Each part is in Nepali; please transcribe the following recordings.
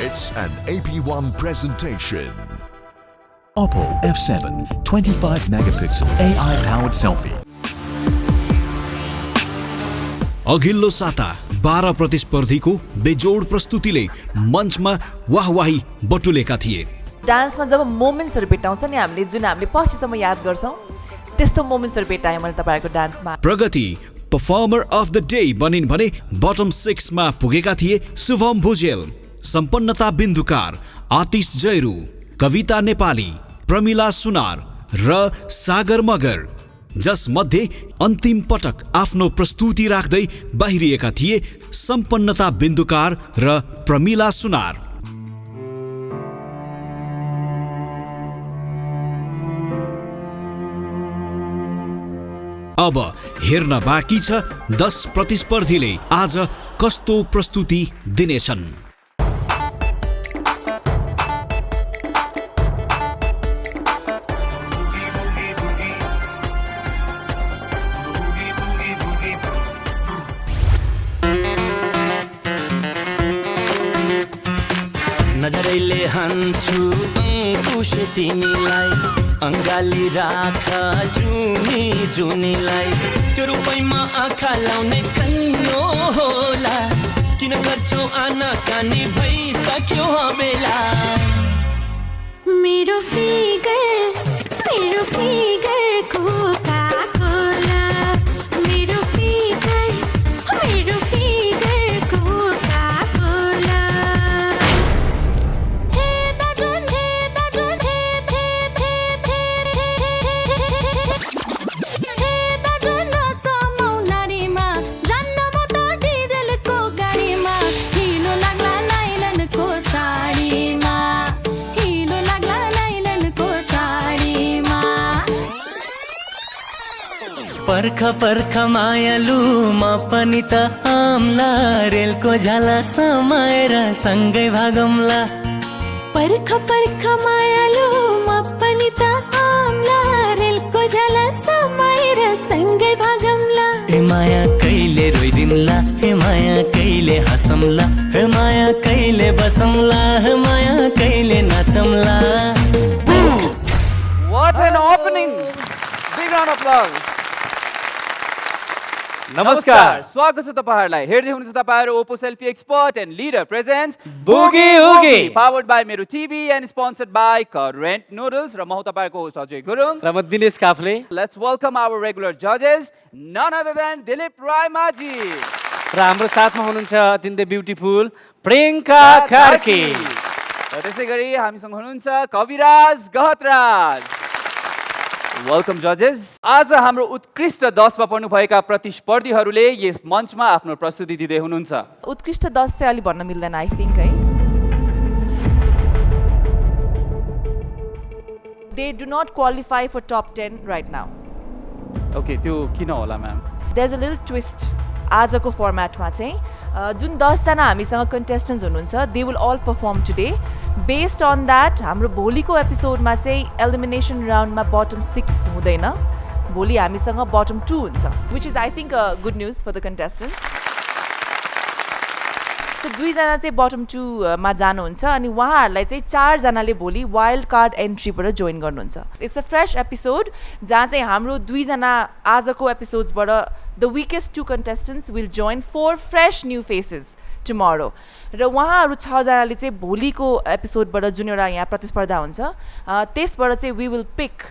It's an AP1 presentation. Oppo F7 25 megapixel AI-powered selfie. अघिल्लो साता 12 प्रतिस्पर्धीको बेजोड प्रस्तुतिले मञ्चमा वाहवाही बटुलेका थिए। डान्समा जब मोमेन्ट्सहरू भेटाउँछ नि हामीले पछिसम्म याद गर्छौँ त्यस्तो मोमेन्ट्सहरू भेटाएँ मैले तपाईँहरूको डान्समा। प्रगति परफर्मर अफ द डे बनिन् भने बटम 6 मा पुगेका थिए शुभम भुजेल, सम्पन्नता बिन्दुकार आतिश जयरू, कविता नेपाली, प्रमिला सुनार र सागर मगर, जसमध्ये अन्तिम पटक आफ्नो प्रस्तुति राख्दै बाहिरिएका थिए सम्पन्नता बिन्दुकार र प्रमिला सुनार। अब हेर्न बाँकी छ 10 प्रतिस्पर्धीले आज कस्तो प्रस्तुति दिनेछन्। नजरैले हान्छु अंकुश तिमीलाई, अंगाली राख जुनी जुनीलाई, त्यो रूपैमा आँखा लाउने कैयो होला, किन गर्छौ आनाकानी भइसक्यो बेला। मेरो फिगर कोका कोला, मेरो फिगर कोका कोला। पर्ख पर्ख मायालु म पनि त आम्ला, रेलको झाला समाएर सँगै भागौँला। पर्ख पर्ख मायालु म पनि त आम्ला, रेलको झाला समाएर सँगै भागौँला। हे माया कहिले रोइदिउँला, हे माया कहिले हँसौँला, हे माया कहिले बसौँला, हे माया कहिले नाचौँला। What an opening! Big round of applause. नमस्कार, स्वागत छ तपाईहरुलाई। हेर्दै हुनुहुन्छ तपाईहरु Oppo selfie expert and leader presents Boogie Woogie, powered by मेरो TV and sponsored by current noodles र म हो तपाईहरुको होस्ट अजय गुरुङ र म Dinesh Kafle. Let's welcome our regular जजेस, none other than Dilip Raimajhi र हाम्रो साथमा हुनुहुन्छ अत्यन्तै ब्युटिफुल प्रियङ्का कार्की। र त्यसैगरी हामीसँग हुनुहुन्छ कविराज गहतराज। वेलकम जजेस। आज हाम्रो उत्कृष्ट 10 मा पर्नुभएका प्रतिस्पर्धीहरूले यस मञ्चमा आफ्नो प्रस्तुति दिँदै हुनुहुन्छ। उत्कृष्ट 10 चाहिँ अलि भन्न मिल्दैन आई थिंक है। They do not qualify for top 10 right now. Okay, त्यो किन होला ma'am? There is a little twist आजको फर्मेटमा चाहिँ जुन 10 जना हामीसँग कन्टेस्टेन्ट्स हुनुहुन्छ they will all perform today. Based on that हाम्रो भोलिको एपिसोडमा चाहिँ एलिमिनेसन राउन्डमा बटम 6 हुँदैन, भोलि हामीसँग बटम 2 हुन्छ, which is I think a good news for the contestants. So 2 जना चाहिँ बटम 2 मा जानुहुन्छ अनि उहाँहरूलाई चाहिँ 4 जनाले भोलि वाइल्ड कार्ड एन्ट्रीबाट जोइन गर्नुहुन्छ। इट्स अ फ्रेस एपिसोड जहाँ चाहिँ हाम्रो 2 जना आजको एपिसोड्सबाट the weakest 2 contestants will join 4 fresh new faces tomorrow, र उहाँहरू 6 जनाले चाहिँ भोलिको एपिसोडबाट जुन एउटा यहाँ प्रतिस्पर्धा हुन्छ त्यसबाट चाहिँ we will pick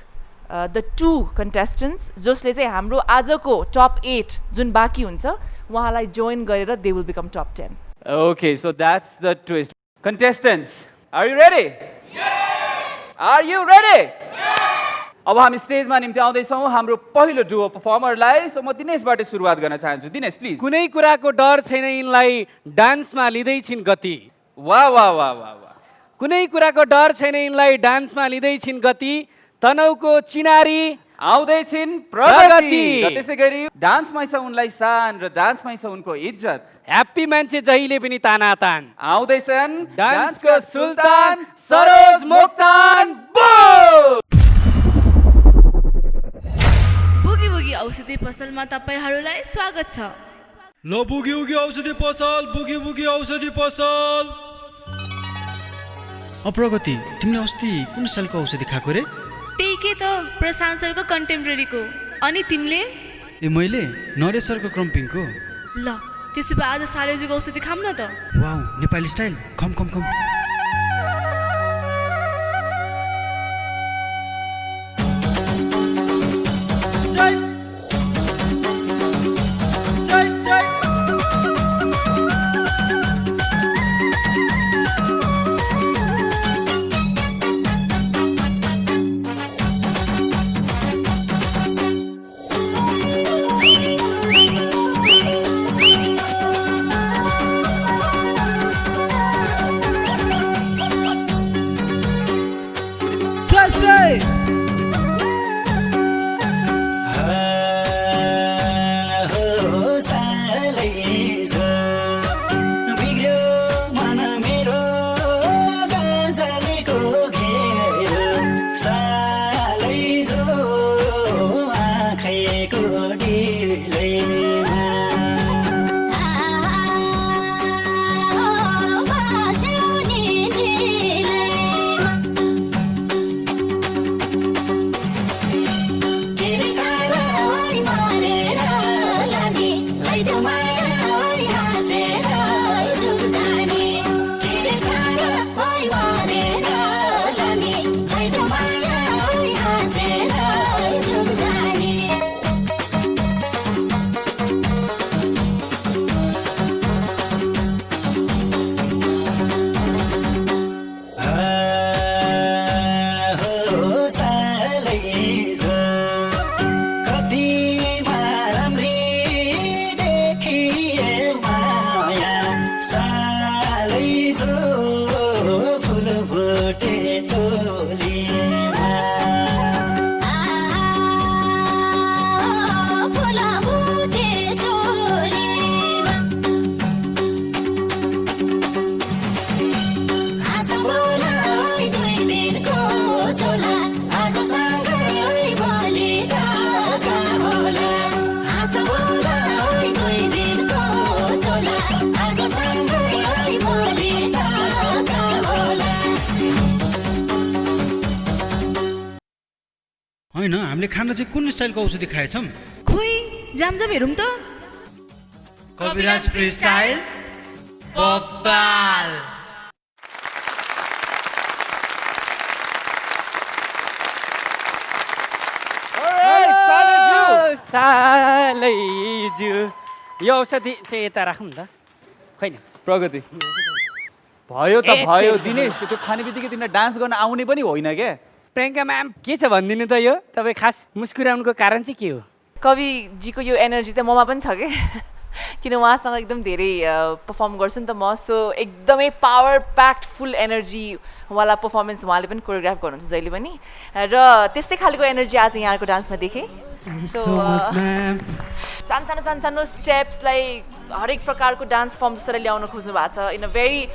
the 2 contestants जसले चाहिँ हाम्रो आजको टप 8 जुन बाँकी हुन्छ उहाँलाई जोइन गरेर they will become top 10। Okay, so that's the twist. Contestants, are you ready? Yes! Are you ready? Yes! अब हामी स्टेजमा निम्ति आउँदैछौँ हाम्रो पहिलो डुओ परफर्मरलाई। सो म दिनेशबाट सुरुवात गर्न चाहन्छु। दिनेश प्लिज। कुनै कुराको डर छैन यिनलाई, डान्समा लिँदैछिन् गति। वाह वाह वाह वाह वाह। कुनै कुराको डर छैन यिनलाई, डान्समा लिँदैछिन् गति, तनहुको चिनारी आउँदैछिन् प्रगति। र त्यसैगरी डान्समै छ उनलाई शान र डान्समै छ उनको इज्जत। ह्याप्पी मान्छे जहिले पनि तानातान आउँदैछन् डान्सको सुल्तान सरोज मोक्तान। बुगी बुगी औषधि पसलमा तपाईहरुलाई स्वागत छ। ल बुगी बुगी औषधि पसल, बुगी बुगी औषधि पसल। प्रगति तिमीले अस्ति कुन स्टाइलको औषधि खाएको रे? त्यही के त प्रशान्त सरको कन्टेम्पोरेरीको। अनि तिमीले? ए मैले नरेश सरको क्रम्पिङको। ल त्यसो भए आज सालेजीको औषधि खाऊँ न त। वाउ नेपाली स्टाइल कम कम कम। होइन हामीले खाना चाहिँ कुन स्टाइलको औषधि खाएछौँ? खोइ जाम हेरौँ त। कविराज फ्री स्टाइल बब्बाल। सालेज्यू यो औषधि चाहिँ यता राखौँ न त। खै न प्रगति भयो त भयो दिनेश, त्यो खाने बित्तिकै तिमीलाई डान्स गर्न आउने पनि होइन क्या। प्रियङ्का म्याम के छ भनिदिनु त यो तपाईँ खास मुस्कुराउनुको कारण चाहिँ के हो? कविजीको यो एनर्जी चाहिँ ममा पनि छ कि किन उहाँसँग एकदम धेरै पर्फर्म गर्छु नि त म। सो एकदमै पावर प्याक्ड फुल एनर्जीवाला पर्फर्मेन्स उहाँले पनि कोरियोग्राफ गर्नुहुन्छ जहिले पनि, र त्यस्तै खालको एनर्जी आज यहाँको डान्समा देखेँ। सो सानो स्टेप्सलाई हरेक प्रकारको डान्स फर्म जसरी ल्याउन खोज्नु भएको छ in a very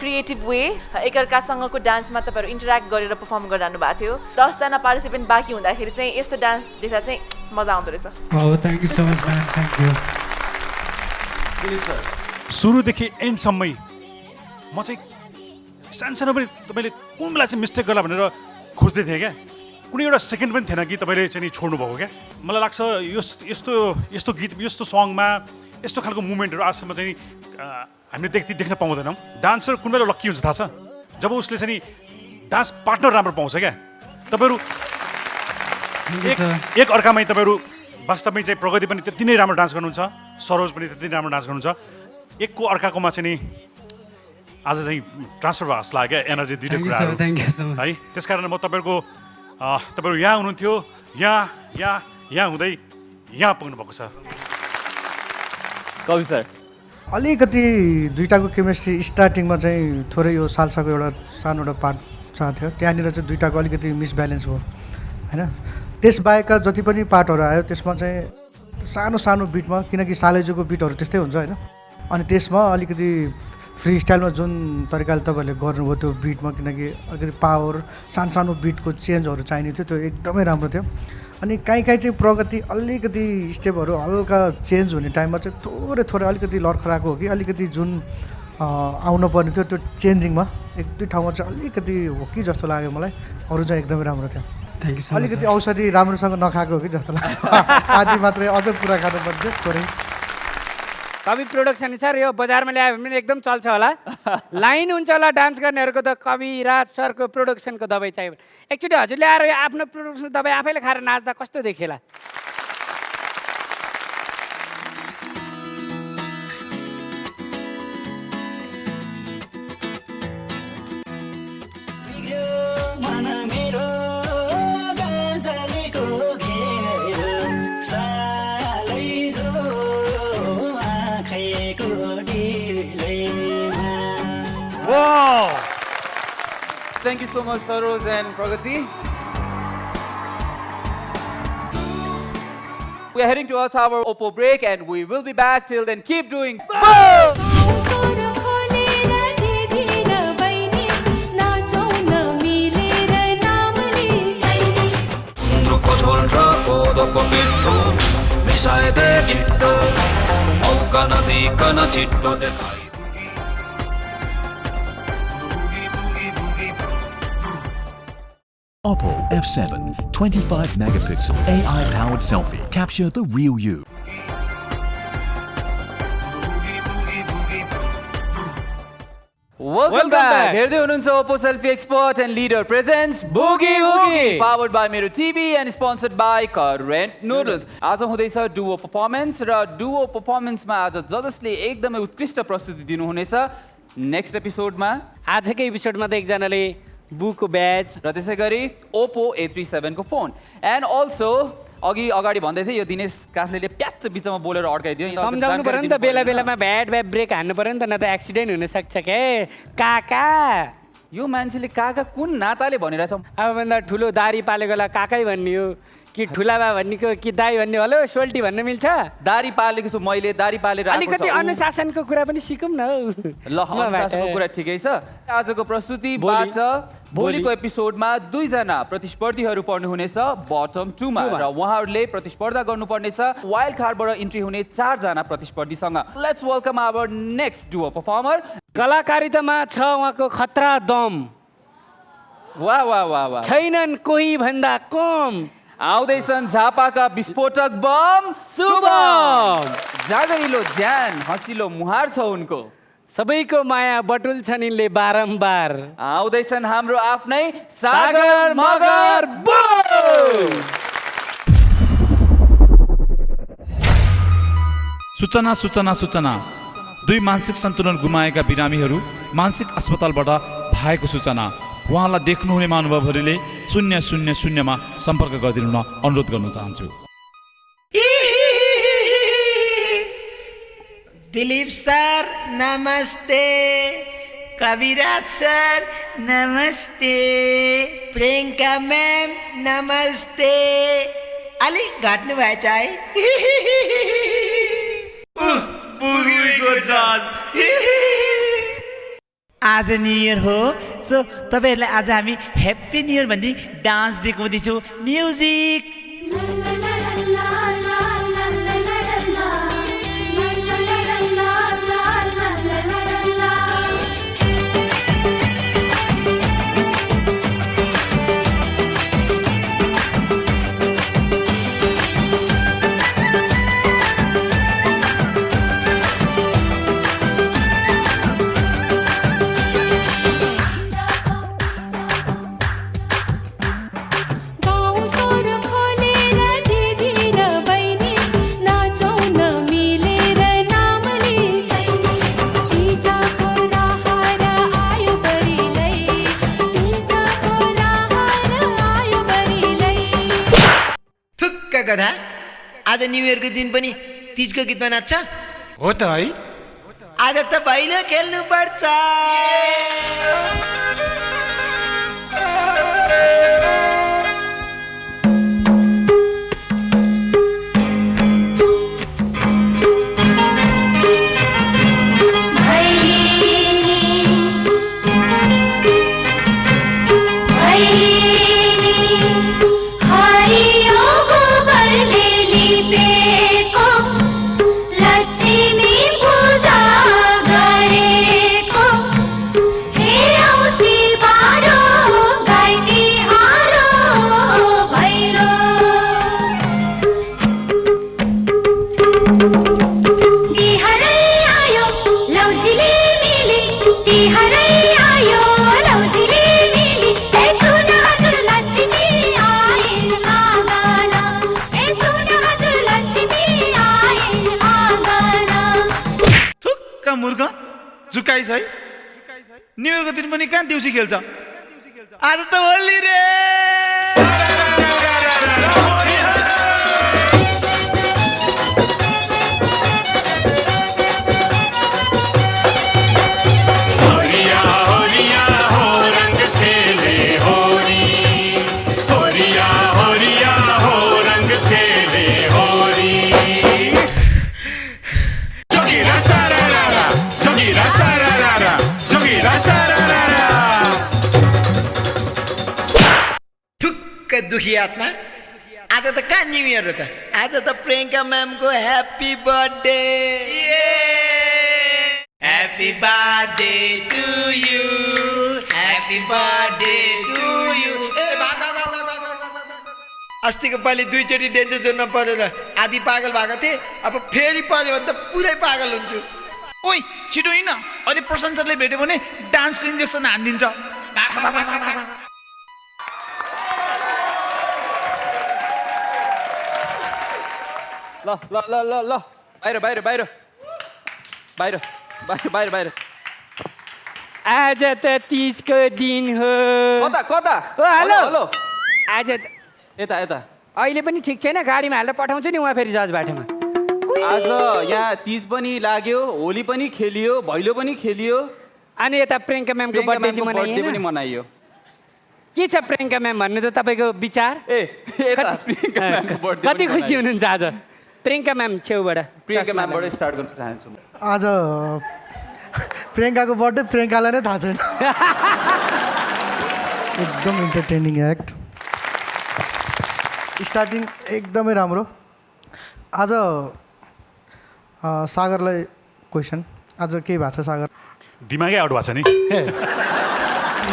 creative way. एकअर्कासँगको डान्समा तपाईँहरू इन्टरेक्ट गरेर पर्फर्म गरिरहनु भएको थियो। 10 जना पार्टिसिपेन्ट बाँकी हुँदाखेरि चाहिँ यस्तो डान्स देख्दा चाहिँ मजा आउँदो रहेछ। Thank you so much ma'am, thank you. सुरुदेखि एन्डसम्मै म चाहिँ सानो पनि तपाईँले कुन बेला चाहिँ मिस्टेक गर्ला भनेर खोज्दै थिएँ क्या। कुनै एउटा सेकेन्ड पनि थिएन कि तपाईँले चाहिँ छोड्नु भएको क्या। मलाई लाग्छ यस्तो गीत यस्तो सङमा यस्तो खालको मुभमेन्टहरू आजसम्म चाहिँ हामीले देख्न पाउँदैनौँ। डान्सर कुन बेला लक्की हुन्छ थाहा छ? जब उसले चाहिँ डान्स पार्टनर राम्रो पाउँछ क्या। तपाईँहरू एक अर्कामै तपाईँहरू वास्तवमै चाहिँ प्रगति पनि त्यति नै राम्रो डान्स गर्नुहुन्छ, सरोज पनि त्यति नै राम्रो डान्स गर्नुहुन्छ। एकको अर्काकोमा चाहिँ नि आज चाहिँ ट्रान्सफर भएको जस्तो लाग्यो एनर्जी दुइटै कुराहरू है। त्यस कारण म तपाईँहरू यहाँ हुनुहुन्थ्यो, यहाँ हुँदै यहाँ पुग्नु भएको छ। कवि सर अलिकति दुइटाको केमिस्ट्री स्टार्टिङमा चाहिँ थोरै यो सालसाको एउटा सानो एउटा पार्ट थियो, त्यहाँनिर चाहिँ दुइटाको अलिकति मिसब्यालेन्स भयो होइन। त्यसबाहेकका जति पनि पार्टहरू आयो त्यसमा चाहिँ सानो सानो बिटमा, किनकि सालेजुको बिटहरू त्यस्तै हुन्छ होइन, अनि त्यसमा अलिकति फ्री स्टाइलमा जुन तरिकाले तपाईँहरूले गर्नुभयो त्यो बिटमा, किनकि अलिकति पावर सानो बिटको चेन्जहरू चाहिने थियो, त्यो एकदमै राम्रो थियो। अनि काहीँ चाहिँ प्रगति अलिकति स्टेपहरू हल्का चेन्ज हुने टाइममा चाहिँ थोरै अलिकति लर्खराएको हो कि अलिकति जुन आउनु पर्ने थियो त्यो चेन्जिङमा एक दुई ठाउँमा चाहिँ अलिकति हो कि जस्तो लाग्यो मलाई अरू चाहिँ एकदमै राम्रो थियो थ्याङ्क यू सो मच अलिकति औषधि राम्रोसँग नखाएको हो कि जस्तो लाग्यो आदि मात्रै अझ पुरा खानु पर्थ्यो थोरै कवि प्रोडक्सन सर यो बजारमा ल्यायो भने एकदम चल्छ होला लाइन हुन्छ होला डान्स गर्नेहरूको त कविराज सरको प्रोडक्सनको दबाई चाहियो एकचोटि हजुरले आएर यो आफ्नो प्रोडक्सन दबाई आफैले खाएर नाच्दा कस्तो देखेला Thank you so much, Saroj and Pragati. We are heading towards our Oppo break and we will be back. Till then, keep doing boom! Oppo F7 25 megapixel AI powered selfie. Capture the real you. Welcome back. हेर्दै हुनुहुन्छ Oppo Selfie Expert and Leader presents Boogie Woogie, powered by Mero TV and sponsored by Current Noodles. आज हुँदैछ डुओ पर्फर्मेन्स र डुओ पर्फर्मेन्समा आज जजसले एकदमै उत्कृष्ट प्रस्तुति दिनुहुनेछ नेक्स्ट एपिसोडमा आजकै एपिसोडमा त एकजनाले बुकको ब्याज र त्यसै गरी Oppo A37 को फोन एन्ड अल्सो अगाडि भन्दै थिए यो दिनेश काफ्लेले प्याच बिचमा बोलेर अड्काइदियो सम्झाउनु पर्यो नि त बेला बेलामा भ्याट ब्रेक हान्नु पर्यो नि त न त एक्सिडेन्ट हुनसक्छ के काका यो मान्छेले काका कुन नाताले भनिरहेछ अब भन्दा ठुलो दारी पालेकोलाई काकै भन्ने हो कि ठुलाबा भन्नेको कि दाई भन्ने हलो सोल्टी भन्न मिल्छ दारी पालेको छु मैले दारी पालेर अलिकति अनुशासनको कुरा पनि सिकौँ न ल अनुशासनको कुरा ठिकै छ आजको प्रस्तुतिबाट भोलिको एपिसोडमा दुईजना प्रतिस्पर्धीहरू पर्नु हुनेछ बटम 2 मा र उहाँहरूले प्रतिस्पर्धा गर्नुपर्नेछ वाइल्ड कार्डबाट इन्ट्री हुने 4 जना प्रतिस्पर्धीसँग let's welcome our next duo performer कलाकारितामा छ उहाँको खतरा दम वाह वाह वाह वाह छैनन् कोही भन्दा कम आउँदैछन् झापाका विस्फोटक बम शुभम जागरिलो ज्यान हँसिलो मुहार छ उनको सबैको माया बटुल्छन् यिनले बारम्बार आउँदैछन् हाम्रो आफ्नै सागर मगर सूचना सूचना सूचना दुई मानसिक सन्तुलन गुमाएका बिरामीहरू मानसिक अस्पतालबाट भएको सूचना उहाँलाई देख्नुहुने महानुभावहरूले 000 मा सम्पर्क गरिदिनु अनुरोध गर्न चाहन्छु दिलीप सर नमस्ते कविराज सर नमस्ते प्रियंका मैम नमस्ते अलिक घट्नु भएछ है आज न्यू इयर हो सो तपाईहरुलाई आज हामी ह्याप्पी न्यू इयर भन्दै डान्स देखाउँदैछौँ म्युजिक कथा आज न्यू इयर को दिन पनि तीजको गीतमा नाच्छ हो त है आज त भैलो खेल्नु पर्छ लक्ष्मी पूजा गरे जुकाइस है न्यु इयरको दिन पनि कहाँ देउसी खेल्छ आज त होली रे दुखी आत्मा आज त कहाँ न्यु इयर हो त आज त प्रियङ्का म्यामको happy birthday happy birthday to you happy birthday to you अस्तिको पालि दुईचोटि डेन्जर जोनमा परेर आधी पागल भएको थिएँ अब फेरि पर्यो भने त पुरै पागल हुन्छु ओइ छिटो हिँड अहिले प्रशान्त सरले भेट्यो भने डान्सको इन्जेक्सन हानिदिन्छ ल ल ल ल ल बाहिर बाहिर बाहिर बाहिर बाहिर बाहिर बाहिर आज त तीजको दिन हो कता कता ओ हेलो हेलो आज यता यता अहिले पनि ठिक छैन गाडीमा हालेर पठाउँछु नि उहाँ फेरि जज बाटोमा आज यहाँ तीज पनि लाग्यो होली पनि खेलियो भैलो पनि खेलियो अनि यता प्रियङ्का म्यामको बर्थडे पनि मनाइयो के छ प्रियङ्का म्याम भन्नु त तपाईँको विचार कति खुसी हुनुहुन्छ आज प्रियङ्का म्याम छेउबाट प्रियङ्का म्यामबाट स्टार्ट गर्न चाहन्छु आज प्रियङ्काको बर्थडे प्रियङ्कालाई नै थाहा छैन एकदम इन्टरटेनिङ एक्ट स्टार्टिङ एकदमै राम्रो आज सागरलाई क्वेसन आज के भएको छ सागर दिमागै आउट भएको छ नि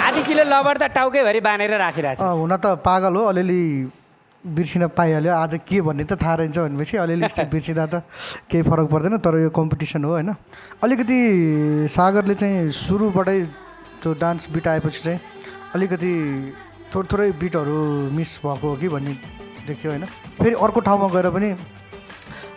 आधी किलो लबर त टाउकैभरि बाँधेर राखिरहेको छ हुन त पागल हो अलिअलि बिर्सिन पाइहाल्यो आज के भन्ने त थाहा रहन्छ भनेपछि अलिअलि बिर्सिँदा त केही फरक पर्दैन तर यो कम्पिटिसन हो होइन अलिकति सागरले चाहिँ सुरुबाटै त्यो डान्स बिट आएपछि चाहिँ अलिकति थोरै बिटहरू मिस भएको हो कि भन्ने देख्यो होइन फेरि अर्को ठाउँमा गएर पनि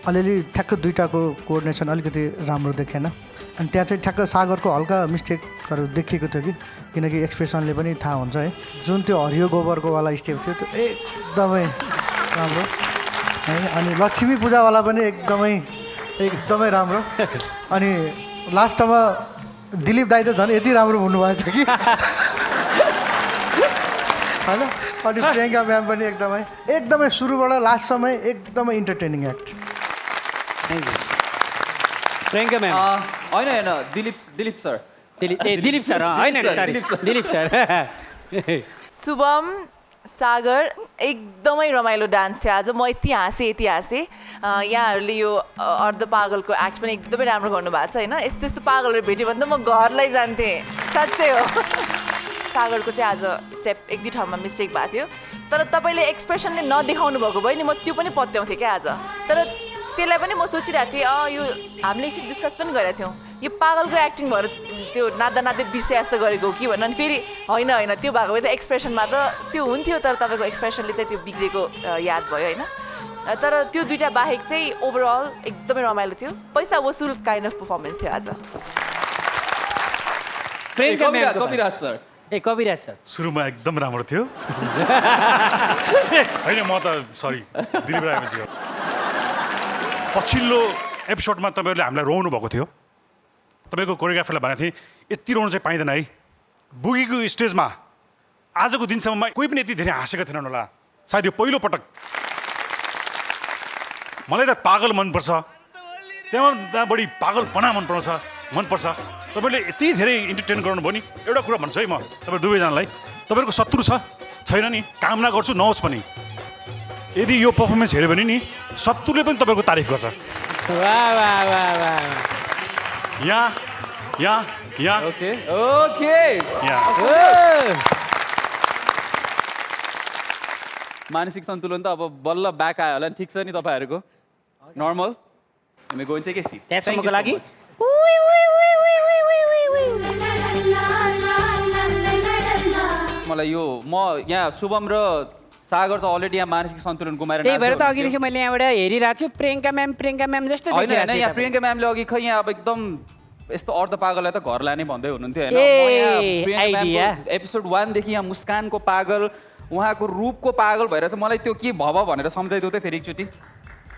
अलिअलि ठ्याक्क दुईटाको कोअर्डिनेसन अलिकति राम्रो देखेन अनि त्यहाँ चाहिँ ठ्याक्क सागरको हल्का मिस्टेकहरू देखिएको थियो कि किनकि एक्सप्रेसनले पनि थाहा हुन्छ है जुन त्यो हरियो गोबरको वाला स्टेप थियो त्यो एकदमै राम्रो है अनि लक्ष्मी पूजावाला पनि एकदमै राम्रो अनि लास्टमा दिलीप दाइ त झन् यति राम्रो हुनुभएछ कि होइन अनि प्रियङ्का म्याम पनि एकदमै सुरुबाट लास्टसम्म एकदमै इन्टरटेनिङ एक्ट प्रियङ्का म्याम होइन होइन दिलीप सर दिलीप सर होइन दिलीप सर शुभम सागर एकदमै रमाइलो डान्स थियो आज म यति हाँसेँ यहाँहरूले यो अर्ध पागलको एक्ट पनि एकदमै राम्रो गर्नुभएको छ होइन यस्तो यस्तो पागलहरू भेट्यो भने त म घरलाई जान्थेँ साँच्चै हो सागरको चाहिँ आज स्टेप एक दुई ठाउँमा मिस्टेक भएको थियो तर तपाईँले एक्सप्रेसनले नदेखाउनु भएको भए नि म त्यो पनि पत्याउँथेँ क्या आज तर त्यसलाई पनि म सोचिरहेको थिएँ यो हामीले एकछिन डिस्कस पनि गरेका थियौँ यो पागलको एक्टिङ भएर त्यो नाच्दा नाच्दै बिर्से जस्तो गरेको हो कि भनेर अनि फेरि होइन त्यो भएको भए त एक्सप्रेसनमा त त्यो हुन्थ्यो तर तपाईँको एक्सप्रेसनले चाहिँ त्यो बिग्रेको याद भयो होइन तर त्यो दुईवटा बाहेक चाहिँ ओभरअल एकदमै रमाइलो थियो पैसा वसुल काइन्ड अफ पर्फर्मेन्स थियो आज कविराज सर कविराज सर सुरुमा एकदम राम्रो थियो होइन म त सरी दिलीप राय पछिल्लो एपिसोडमा तपाईँहरूले हामीलाई रोउनु भएको थियो तपाईँको कोरियोग्राफरलाई भनेको थिएँ यति रोउनु चाहिँ पाइँदैन है बुगीको स्टेजमा आजको दिनसम्म कोही पनि यति धेरै हाँसेको थिएनन् होला सायद यो पहिलोपटक मलाई त पागल मनपर्छ त्यहाँ बढी पागलपना मनपर्छ तपाईँले यति धेरै इन्टरटेन गर्नुभयो नि एउटा कुरा भन्छु है म तपाईँ दुवैजनालाई तपाईँहरूको शत्रु छैन नि कामना गर्छु नहोस् पनि यदि यो पर्फर्मेन्स हेऱ्यो भने नि शत्रुले पनि तपाईँको तारिफ गर्छ यहाँ ओके मानसिक सन्तुलन त अब बल्ल ब्याक आयो होला ठिक छ नि तपाईँहरूको नर्मल हामी गोइङ टेक ए सिट त्यसैको लागि मलाई यो म यहाँ शुभम र सागर त अलरेडी यहाँ मानसिक सन्तुलन गुमाएर त्यही भएर त अघिदेखि मैले यहाँबाट हेरिरहेको छु प्रियङ्का म्याम जस्तो होइन यहाँ प्रियङ्का म्यामले अघि खै यहाँ अब एकदम यस्तो अर्ध पागललाई त घर लाने भन्दै हुनुहुन्थ्यो आइडिया। एपिसोड 1 देखि यहाँ मुस्कानको पागल उहाँको रूपको पागल भएर चाहिँ मलाई त्यो के भव भनेर सम्झाइदेऊ त फेरि एकचोटि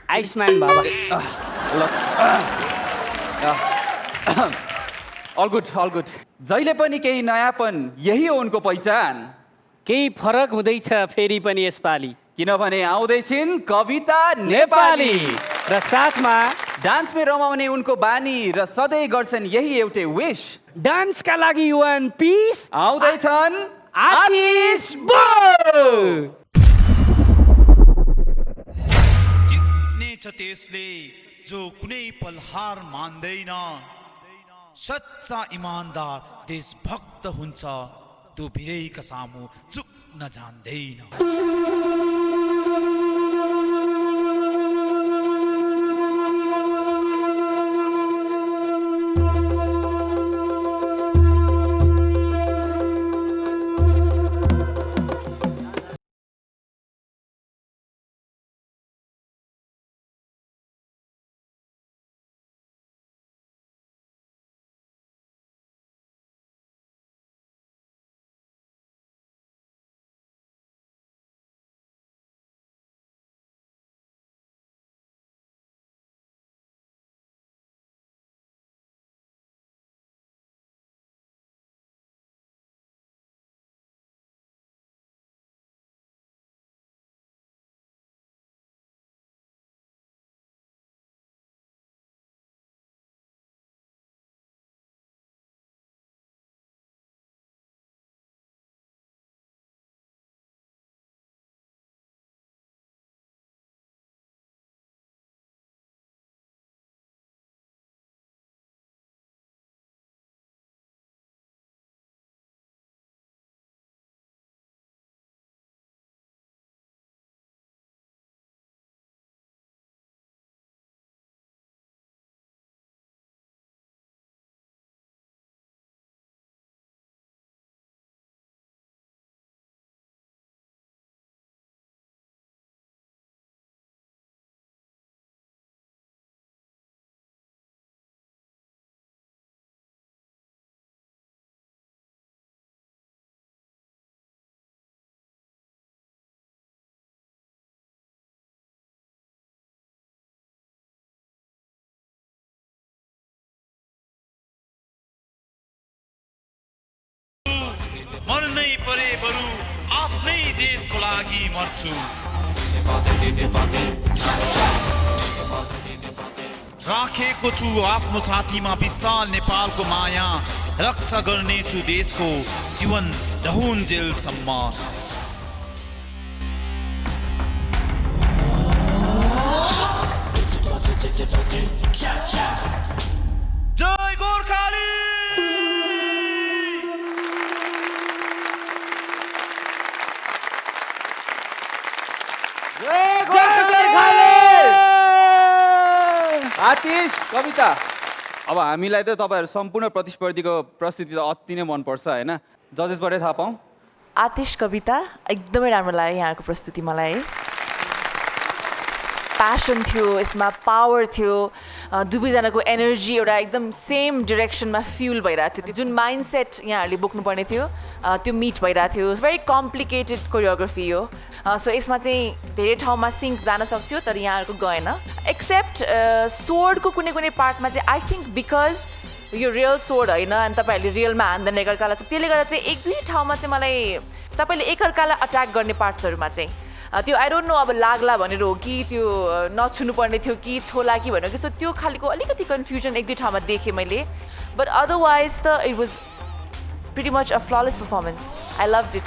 आयुष्मान बाबा अल गुड जहिले पनि केही नयाँपन यही हो उनको पहिचान केही फरक हुँदैछ फेरि पनि यसपालि किनभने आउँदैछिन् कविता नेपाली र साथमा डान्समै रमाउने उनको बानी र सधैँ गर्छन् यही एउटै विश डान्सका लागि वान पिस आउँदैछन् आतिश बो जित्ने छ त्यसले जो कुनै पल हार मान्दैन सच्चा इमानदार देशभक्त हुन्छ त्यो भिरैका सामु चुक्न जान्दैन मर्नै परे बरु आफ्नै देशको लागि मर्छु राखेको छु आफ्नो छातीमा विशाल नेपालको माया रक्षा गर्नेछु देशको जीवन रहउन्जेलसम्म जय गोर्खाली आतिश कविता अब हामीलाई त तपाईँहरू सम्पूर्ण प्रतिस्पर्धीको प्रस्तुति त अति नै मनपर्छ होइन जजेसबाटै थाहा पाऊँ आतिश कविता एकदमै राम्रो लाग्यो यहाँको प्रस्तुति मलाई है प्यासन थियो यसमा पावर थियो दुवैजनाको एनर्जी एउटा एकदम सेम डिरेक्सनमा फ्युल भइरहेको थियो जुन माइन्डसेट यहाँहरूले बोक्नुपर्ने थियो त्यो मिट भइरहेको थियो भेरी कम्प्लिकेटेड कोरियोग्राफी हो सो यसमा चाहिँ धेरै ठाउँमा सिङ्क जान सक्थ्यो तर यहाँहरूको गएन एक्सेप्ट सोर्डको कुनै कुनै पार्टमा चाहिँ आई थिङ्क बिकज यो रियल सोर्ड होइन अनि तपाईँहरूले रियलमा हान्दैन एकअर्कालाई चाहिँ त्यसले गर्दा चाहिँ एक दुई ठाउँमा चाहिँ मलाई तपाईँले एकअर्कालाई अट्याक गर्ने पार्ट्सहरूमा चाहिँ त्यो आई डोन्ट नो अब लाग्ला भनेर हो कि त्यो नछुनु पर्ने थियो कि छोला कि भनेर कि सो त्यो खालको अलिकति कन्फ्युजन एक दुई ठाउँमा देखेँ मैले बट अदरवाइज त it was pretty much a flawless performance I loved it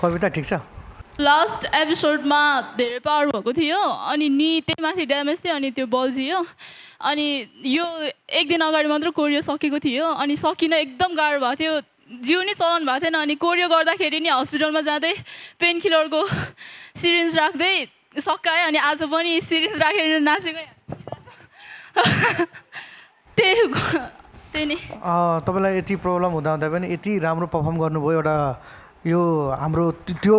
Kavita ठिक छ लास्ट एपिसोडमा धेरै पावर भएको थियो अनि नि त्यही माथि ड्यामेज थियो अनि त्यो बल्झियो अनि यो एक दिन अगाडि मात्र कोरियो सकेको थियो अनि सकिन एकदम गाह्रो भएको थियो जिउ नै चलाउनु भएको थिएन अनि कोरियो गर्दाखेरि नि हस्पिटलमा जाँदै पेन किलरको सिरिन्ज राख्दै सकाएँ अनि आज पनि सिरिन्ज राखेर नाचेको त्यही नै तपाईँलाई यति प्रब्लम हुँदा पनि यति राम्रो पर्फर्म गर्नुभयो एउटा यो हाम्रो त्यो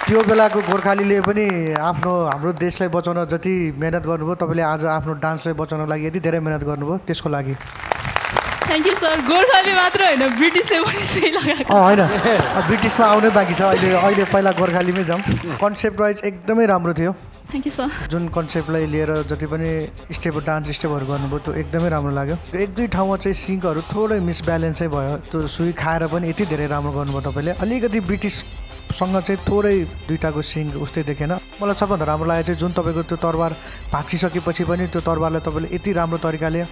त्यो बेलाको गोर्खालीले पनि हाम्रो देशलाई बचाउन जति मेहनत गर्नुभयो तपाईँले आज आफ्नो डान्सलाई बचाउनको लागि यति धेरै मेहनत गर्नुभयो त्यसको लागि थ्याङ्क यू सर गोर्खाली मात्र होइन ब्रिटिसले पनि सही लगाएको होइन ब्रिटिसमा आउनै बाँकी छ अहिले पहिला गोर्खालीमै जाउँ कन्सेप्ट वाइज एकदमै राम्रो थियो थ्याङ्क यू सर जुन कन्सेप्टलाई लिएर जति पनि डान्स स्टेपहरू गर्नुभयो त्यो एकदमै राम्रो लाग्यो एक दुई ठाउँमा चाहिँ सिङ्कहरू थोरै मिसब्यालेन्सै भयो त्यो सुई खाएर पनि यति धेरै राम्रो गर्नुभयो तपाईँले अलिकति ब्रिटिससँग चाहिँ थोरै दुईटाको सिङ उस्तै देखेन मलाई सबभन्दा राम्रो लाग्यो चाहिँ जुन तपाईँको त्यो तरबार भाँचिसकेपछि पनि त्यो तरबारलाई तपाईँले यति राम्रो तरिकाले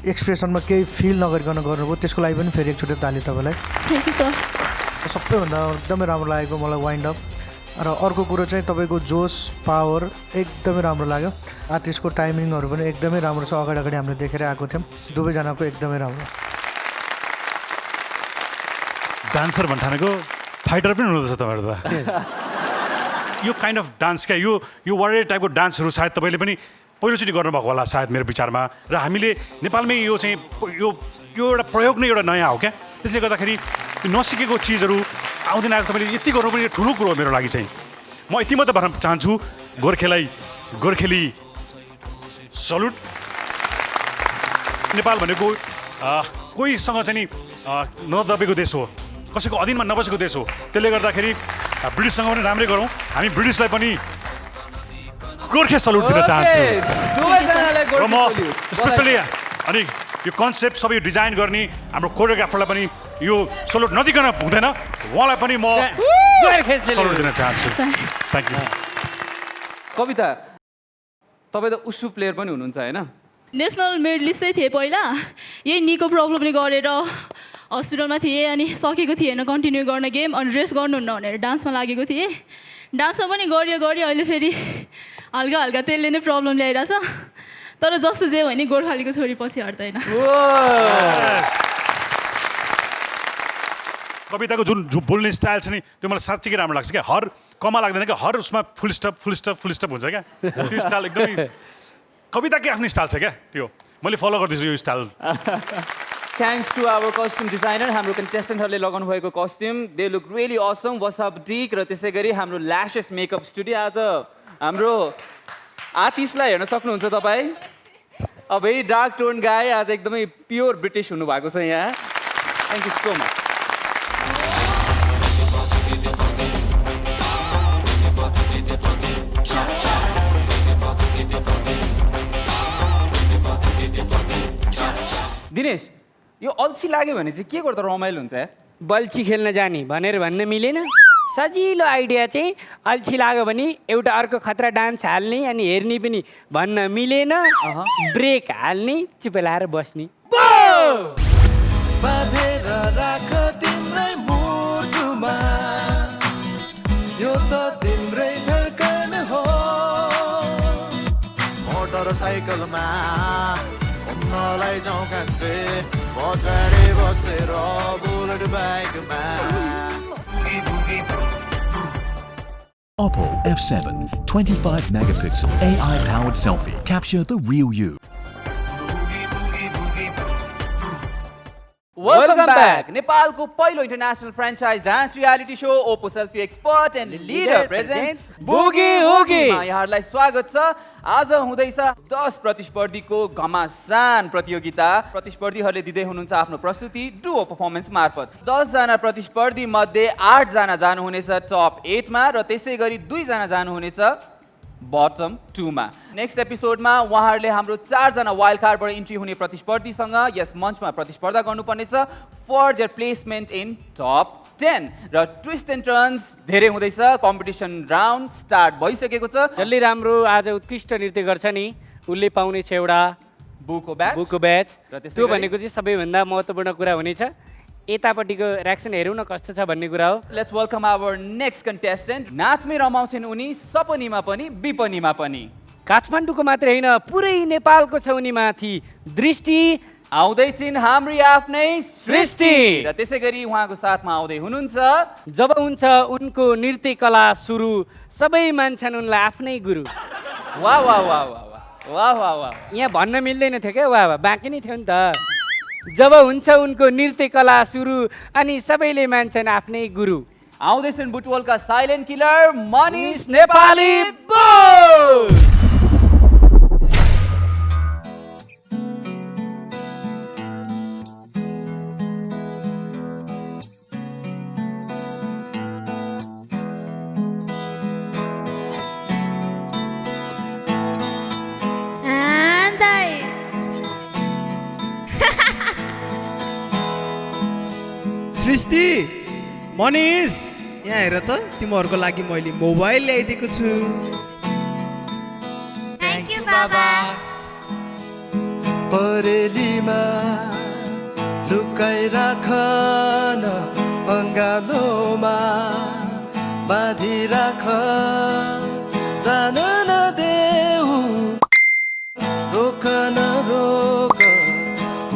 एक्सप्रेसनमा केही फिल नगरिकन गर्नुभयो त्यसको लागि पनि फेरि एकचोटि ताली तपाईँलाई थ्याङ्क यू सर सबैभन्दा एकदमै राम्रो लागेको मलाई वाइन्ड अप र अर्को कुरो चाहिँ तपाईँको जोस पावर एकदमै राम्रो लाग्यो आर्टिस्टको टाइमिङहरू पनि एकदमै राम्रो छ अगाडि हामीले देखेर आएको थियौँ दुवैजनाको एकदमै राम्रो डान्सर भन्ठानेको फाइटर पनि हुँदो रहेछ तपाईँहरू त यो काइन्ड अफ डान्स क्या यो वारियर टाइपको डान्सहरू सायद तपाईँले पनि पहिलोचोटि गर्नुभएको होला सायद मेरो विचारमा र हामीले नेपालमै यो चाहिँ यो एउटा प्रयोग नै एउटा नयाँ हो क्या त्यसले गर्दाखेरि नसिकेको चिजहरू आउँदैन आएको तपाईँले यति गर्नु पनि ठुलो कुरो हो मेरो लागि चाहिँ म यति मात्रै भन्न चाहन्छु गोर्खेली सल्युट नेपाल भनेको कोहीसँग चाहिँ नि नदबेको देश हो कसैको अधीनमा नबसेको देश हो त्यसले गर्दाखेरि ब्रिटिससँग पनि राम्रै गरौँ हामी ब्रिटिसलाई पनि गोर्खे सल्युट दिन चाहन्छु र म स्पेसली अनि यो कन्सेप्ट सबै डिजाइन गर्ने हाम्रो कोरियोग्राफरलाई पनि यो सल्युट नदिकन हुँदैन उहाँलाई पनि म सल्युट दिन चाहन्छु थ्याङ्क यू कविता तपाईँ त उसु प्लेयर पनि हुनुहुन्छ होइन नेसनल मेडलिस्टै थिएँ पहिला यही निको प्रब्लमले गरेर हस्पिटलमा थिएँ अनि सकेको थिएन कन्टिन्यू गर्न गेम अनि रेस्ट गर्नुहुन्न भनेर डान्समा लागेको थिएँ डान्समा पनि गऱ्यो अहिले फेरि हल्का त्यसले नै प्रब्लम ल्याइरहेछ तर जस्तो जे भने गोर्खालीको छोरी पछि हट्दैन कविताको जुन बोल्ने स्टाइल छ नि त्यो मलाई साँच्चै राम्रो लाग्छ क्या हर कमा लाग्दैन क्या हर उसमा फुल स्टप हुन्छ क्या त्यो स्टाइल एकदमै कविताकै आफ्नो स्टाइल छ क्या त्यो मैले फलो गर्दैछु यो style thanks to our costume designer हाम्रो कन्टेस्टेन्टहरूले लगाउनु भएको costume they look really awesome what's up डिक र त्यसै गरी हाम्रो ल्यासेस मेकअप स्टुडियो आज हाम्रो आर्टिस्टलाई हेर्न सक्नुहुन्छ तपाईँ अब है डार्क टोन गाए आज एकदमै प्योर ब्रिटिस हुनुभएको छ यहाँ thank you so much Dinesh यो अल्छी लाग्यो भने चाहिँ के गर्दा रमाइलो हुन्छ बल्छी खेल्न जाने भनेर भन्न मिलेन सजिलो आइडिया चाहिँ अल्छी लाग्यो भने एउटा अर्को खतरा डान्स हाल्ने अनि हेर्ने पनि भन्न मिलेन ब्रेक हाल्ने चिपलाएर बस्ने मोटरसाइकलमा घुम्नलाई जाउँ कान्छे बजारे बसेर बुलेट बाइकमा Oppo F7 25 megapixel AI powered selfie. Capture the real you. Welcome back. नेपालको पहिलो international franchise dance reality show Oppo selfie expert and leader presents Boogie Woogie यहाँहरूलाई स्वागत छ आज हुँदैछ 10 प्रतिस्पर्धीको घमासान प्रतियोगिता प्रतिस्पर्धीहरूले दिँदै हुनुहुन्छ आफ्नो प्रस्तुति डुओ परफर्मेन्स मार्फत 10 जना प्रतिस्पर्धी मध्ये 8 जना जानुहुनेछ टप 8 मा र त्यसै गरी 2 जना जानुहुनेछ बटम 2 मा नेक्स्ट एपिसोडमा उहाँहरूले हाम्रो 4 जना वाइल्ड कार्डबाट इन्ट्री हुने प्रतिस्पर्धीसँग यस मञ्चमा प्रतिस्पर्धा गर्नुपर्नेछ for their placement in top 10 र ट्विस्ट एन्ड टर्न्स धेरै हुँदैछ कम्पिटिसन राउन्ड स्टार्ट भइसकेको छ जसले राम्रो आज उत्कृष्ट नृत्य गर्छ नि उसले पाउने छ एउटा बुको ब्याच त्यो भनेको चाहिँ सबैभन्दा महत्त्वपूर्ण कुरा हुनेछ यतापट्टिको रियाक्सन हेरौँ न कस्तो छ भन्ने कुरा हो let's welcome our next contestant नाचमै रमाउँछन् उनी सपनीमा पनि विपनीमा पनि काठमाडौँको मात्रै होइन पुरै नेपालको छ उनीमाथि दृष्टि आउँदैछिन् हाम्री आफ्नै सृष्टि र त्यसै गरी उहाँको साथमा आउँदै हुनुहुन्छ जब हुन्छ उनको नृत्य कला सुरु सबै मान्छन् उनलाई आफ्नै गुरु वाह वाह वाह वाह वाह वाह वाह यहाँ भन्न मिल्दैन थियो क्या वाह वाह बाँकी नै थियो नि त जब हुन्छ उनको नृत्य कला सुरु अनि सबैले मान्छन् आफ्नै गुरु आउँदैछन् बुटवलका साइलेन्ट किलर मनिष नेपाली बोल। सृष्टि, मनिष, यहाँ हेर त तिमीहरूको लागि मैले मोबाइल ल्याइदिएको छु। थ्याङ्क यू बाबा। बरेलीमा लुकाइ राख न अङ्गालोमा बाँधि राख जान नदेऊ रोक न रोक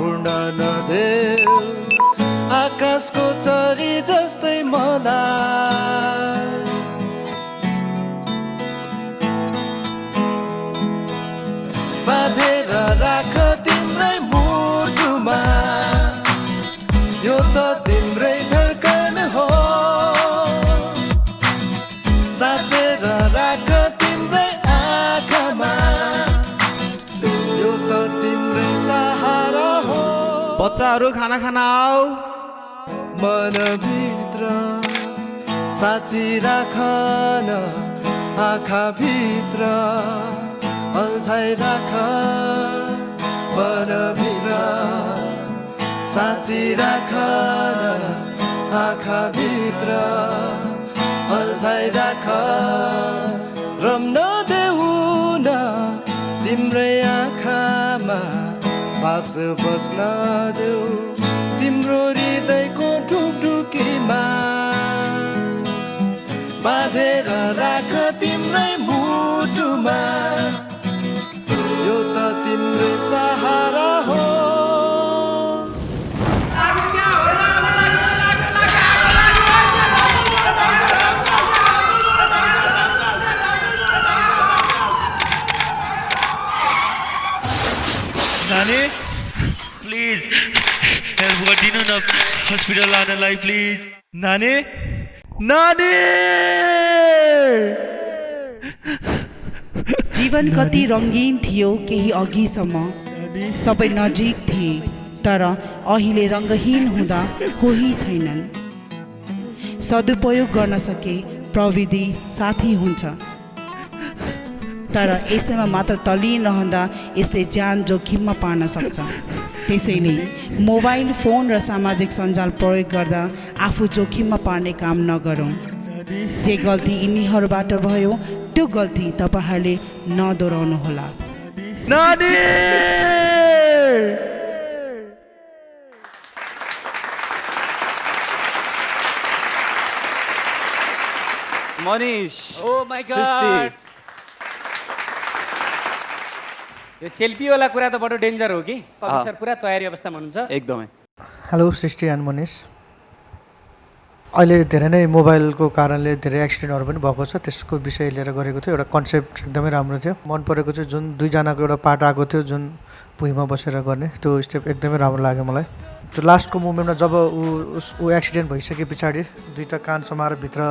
उड्न नदेऊ आकाशको चरी जस्तै मलाई बाँधेर राख तिम्रै मुटुमा यो त तिम्रै धड्कन हो साँचेर राख तिम्रै आँखामा यो त तिम्रै सहारा हो। बच्चाहरू खाना खान आऊ। मनभित्र साँची राख न आँखाभित्र अल्झाइ राख मनभित्र साँची राख न आँखाभित्र अल्झाइ राख रम्न देऊ न तिम्रै आँखामा बास बस्न देऊ तिम्रो हृदयको ढुकढुकीमा बाँधेर राख तिम्रै मुटुमा यो त तिम्रो सहारा हो। नानी प्लिज हेल्प गरिदिनु न हस्पिटल लानलाई प्लिज। नानी नानी जीवन कति रङ्गीन थियो केही अघिसम्म सबै नजिक थिए तर अहिले रङ्गहीन हुँदा कोही छैनन्। सदुपयोग गर्न सके प्रविधि साथी हुन्छ तर यसैमा मात्र तलिरहँदा यसले ज्यान जोखिममा पार्न सक्छ। त्यसैले मोबाइल फोन र सामाजिक सञ्जाल प्रयोग गर्दा आफू जोखिममा पार्ने काम नगरौँ। जे गल्ती यिनीहरूबाट भयो त्यो गल्ती तपाईँहरूले नदोहोऱ्याउनुहोला। मनिष ओ माय गॉड यो सेल्फीवाला कुरा त बडो डेन्जर हो कि कवि सर पुरा तयारी अवस्थामा हुनुहुन्छ एकदमै। हेलो सृष्टि एन्ड मनिष, अहिले धेरै नै मोबाइलको कारणले धेरै एक्सिडेन्टहरू पनि भएको छ, त्यसको विषय लिएर गरेको थियो। एउटा कन्सेप्ट एकदमै राम्रो थियो, मन परेको चाहिँ जुन दुईजनाको एउटा पार्ट आएको थियो जुन भुइँमा बसेर गर्ने त्यो स्टेप एकदमै राम्रो लाग्यो मलाई। त्यो लास्टको मोमेन्टमा जब ऊ एक्सिडेन्ट भइसके पछाडि दुईवटा कान समाएर भित्र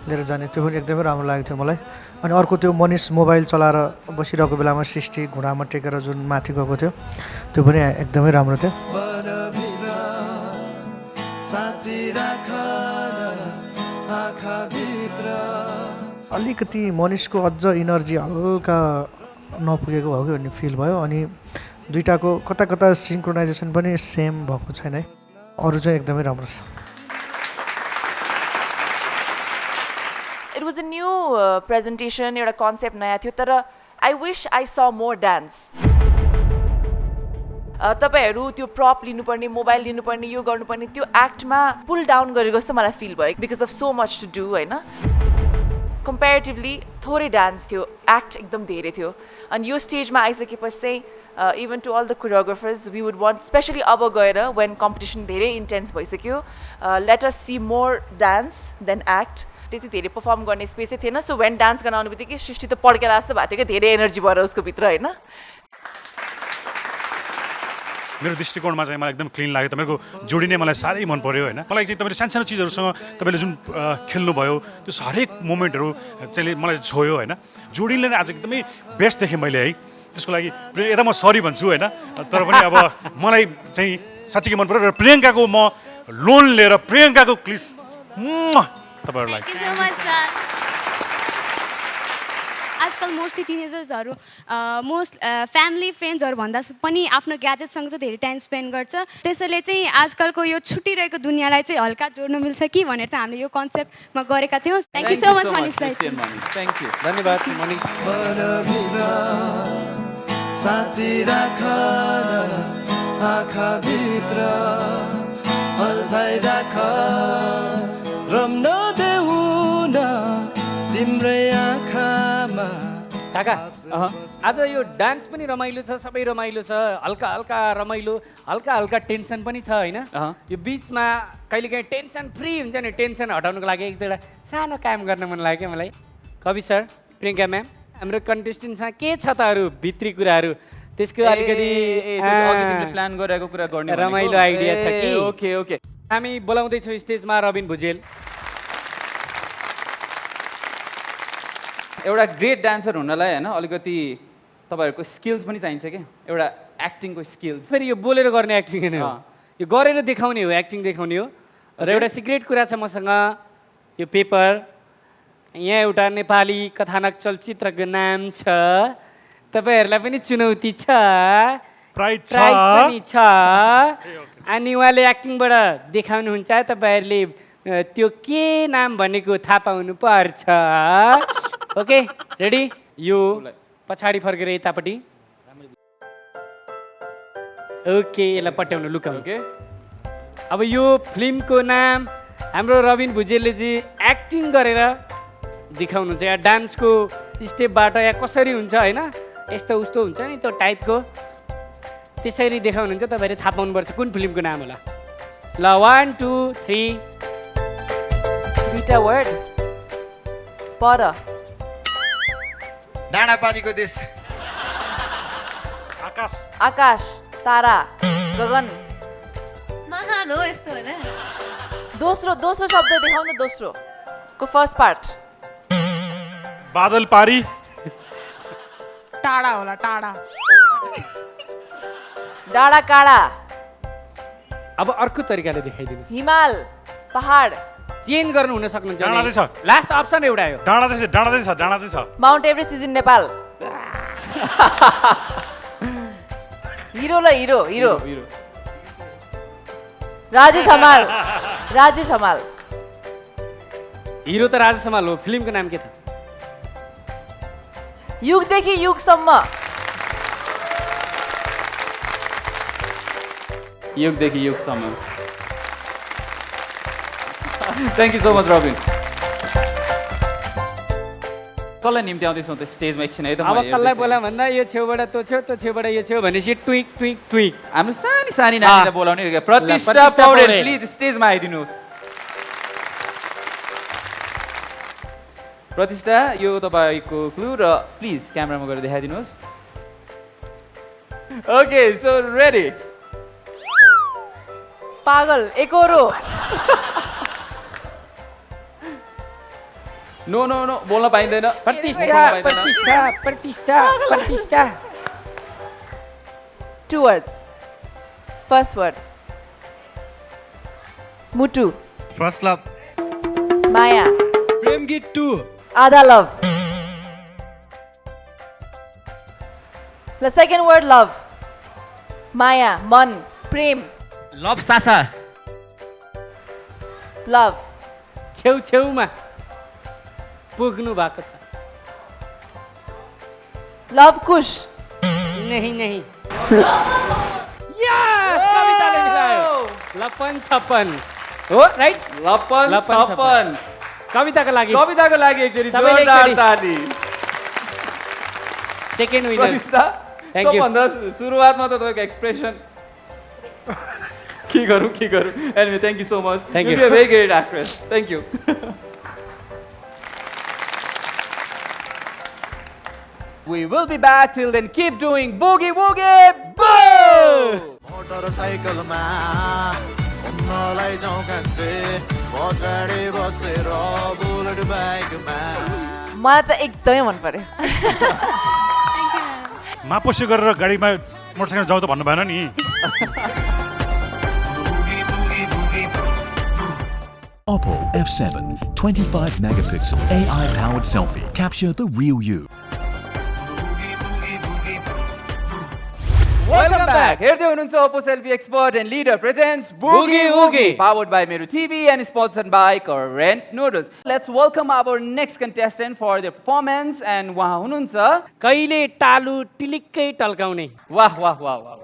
लिएर जाने त्यो पनि एकदमै राम्रो लागेको थियो मलाई। अनि अर्को त्यो मनिष मोबाइल चलाएर बसिरहेको बेलामा सृष्टि घुँडामा टेकेर जुन माथि गएको थियो त्यो पनि एकदमै राम्रो थियो। अलिकति मनिषको अझ इनर्जी हल्का नपुगेको हो कि भन्ने फिल भयो। अनि दुईटाको कता कता सिङ्क्रोनाइजेसन पनि सेम भएको छैन है, अरू चाहिँ एकदमै राम्रो छ। It was a new presentation, एउटा कन्सेप्ट नयाँ थियो तर I wish I saw more dance. तपाईहरू त्यो प्रप लिनुपर्ने, मोबाइल लिनुपर्ने, यो गर्नुपर्ने त्यो एक्टमा पुल डाउन गरेको जस्तो मलाई फिल भयो because of so much to do होइन। कम्पेरिटिभली थोरै डान्स थियो, एक्ट एकदम धेरै थियो। अनि यो स्टेजमा आइसकेपछि चाहिँ even to all the choreographers we would want specially अब गएर वेन कम्पिटिसन धेरै इन्टेन्स भइसक्यो let us see more dance than act. त्यति धेरै पर्फर्म गर्ने स्पेसै थिएन। सो वेन डान्स गर्न आउनु बित्तिकै सृष्टि त पड्केला जस्तो भएको थियो कि धेरै एनर्जी भएर उसको भित्र होइन। मेरो दृष्टिकोणमा चाहिँ मलाई एकदम क्लिन लाग्यो तपाईँको जोडी नै मलाई साह्रै मन पर्यो होइन मलाई चाहिँ तपाईँले सानो सानो चिजहरूसँग तपाईँले जुन खेल्नुभयो त्यो हरेक मोमेन्टहरू चाहिँ मलाई छोयो होइन जोडीले नै आज एकदमै बेस्ट देखेँ मैले है त्यसको लागि यता म सरी भन्छु होइन तर पनि अब मलाई चाहिँ साँच्चीकै मन पर्यो र प्रियङ्काको म लोन लिएर प्रियङ्काको क्लिस तपाईँहरूलाई आजकल मोस्टली टिनेजर्सहरू फ्यामिली फ्रेन्ड्सहरू भन्दा पनि आफ्नो ग्याजेटसँग चाहिँ धेरै टाइम स्पेन्ड गर्छ त्यसैले चाहिँ आजकलको यो छुट्टिरहेको दुनियाँलाई चाहिँ हल्का जोड्नु मिल्छ कि भनेर चाहिँ हामीले यो कन्सेप्टमा गरेका थियौँ थ्याङ्क यू सो मच मनिषलाई थ्याङ्क यू धन्यवाद मनिष साँची राख आँखाभित्र अल्झाइ राख रम्न देऊ न तिम्रै आँखामा काका आज यो डान्स पनि रमाइलो छ सबै रमाइलो छ हल्का हल्का रमाइलो हल्का हल्का टेन्सन पनि छ होइन यो बिचमा कहिलेकाहीँ टेन्सन फ्री हुन्छ नि टेन्सन हटाउनुको लागि एक दुईवटा सानो काम गर्न मन लाग्यो क्या मलाई कवि सर प्रियङ्का म्याम हाम्रो कन्टेस्टेन्टसँग के छ त अरू भित्री कुराहरू त्यसको अलिकति प्लान गरेको कुरा गर्ने रमाइलो आइडिया छ कि ओके ओके हामी बोलाउँदैछौँ स्टेजमा रबिन भुजेल एउटा ग्रेट डान्सर हुनलाई होइन अलिकति तपाईँहरूको स्किल्स पनि चाहिन्छ क्या एउटा एक्टिङको स्किल्स फेरि यो बोलेर गर्ने एक्टिङ होइन हो यो गरेर देखाउने हो एक्टिङ देखाउने हो र एउटा सिक्रेट कुरा छ मसँग यो पेपर यहाँ एउटा नेपाली कथानक चलचित्रको नाम छ तपाईँहरूलाई पनि चुनौती छ प्राइज पनि छ अनि उहाँले एक्टिङबाट देखाउनुहुन्छ तपाईँहरूले त्यो के नाम भनेको थाहा पाउनु पर्छ ओके रेडी यो पछाडि फर्केर यतापट्टि ओके यसलाई पट्याउनु लुकाउनु ओके अब यो फिल्मको नाम हाम्रो रबिन भुजेलले चाहिँ एक्टिङ गरेर देखाउनुहुन्छ या डान्सको स्टेपबाट या कसरी हुन्छ होइन यस्तो उस्तो हुन्छ नि त्यो टाइपको त्यसरी देखाउनुहुन्छ तपाईँहरूले थाहा पाउनुपर्छ कुन फिल्मको नाम होला ल 1 2 3 दुईटा वर्ड पर डाँडापानीको देश आकाश आकाश तारा गगन महान हो यस्तो होइन दोस्रो शब्द देखाउनु न दोस्रो को फर्स्ट पार्ट बादल पारी टाढा होला टाढा डाँडा काँडा अब अर्को तरिकाले देखाइदिनुहोस् हिमाल पहाड चेन्ज गर्नु हुन सक्नुहुन्छ डाँडा चाहिँ छ लास्ट अप्सन एउटा हो डाँडा चाहिँ छ Mount Everest is in Nepal hero ल हिरो राजेश हमाल हिरो त राजेश हमाल हो फिल्मको नाम के छ युगदेखि युगसम्म युगदेखि युगसम्म thank you so much Rabin कसलाई निम्ति आउँदैछौँ त स्टेजमा एकछिन है त अब कसलाई बोला भन्दा यो छेउबाट त्यो छेउबाट यो छेउ भनेपछि ट्विक ट्विक ट्विक हाम्रो सानी नानीलाई बोलाउने प्रतिष्ठा पौडेल प्लिज स्टेजमा आइदिनुहोस् प्रतिष्ठा यो तपाईँको क्लु र प्लिज क्यामेरामा गएर देखाइदिनुहोस् ओके सो रेडी पागल एकोरो नो बोल्न पाइँदैन प्रतिष्ठा 2 words first word मुटु फर्स्ट लभ माया प्रेम गीत 2 आधा love the second word love माया मन प्रेम लभ सासा लभ छेउमा पुग्नु भएको छ लव कुश नहीं यस कविताले मिलायो लपन छप्पन हो राइट लपन छप्पन कविताको लागि एकचोटि जोरदार ताली सेकेन्ड विनर थ्याङ्क यू भन्दा सुरुवातमा त तपाईँको एक्सप्रेसन के गरौँ anyway thank you so much thank you very great actress thank you We will be back till then. Keep doing boogie woogie boo! मोटरसाइकलमा घुम्नलाई जाउँ कान्छे पछाडि बसेर बुलेट बाइकमा मलाई त एकदमै मन पर्यो मापोसे गरेर गाडीमा मोटरसाइकल जाउँ त भन्नु भएन नि Oppo F7 25 megapixel AI powered selfie. Capture the real you. Welcome back. Here they are Oppo Selfie Expert and Leader presents Boogie Woogie, powered by Meru TV and sponsored by Current Noodles. Let's welcome our next contestant for their performance and उहाँ हुनुहुन्छ कहिले टालु टिलिक्कै टल्काउने वाह वाह वाह वाह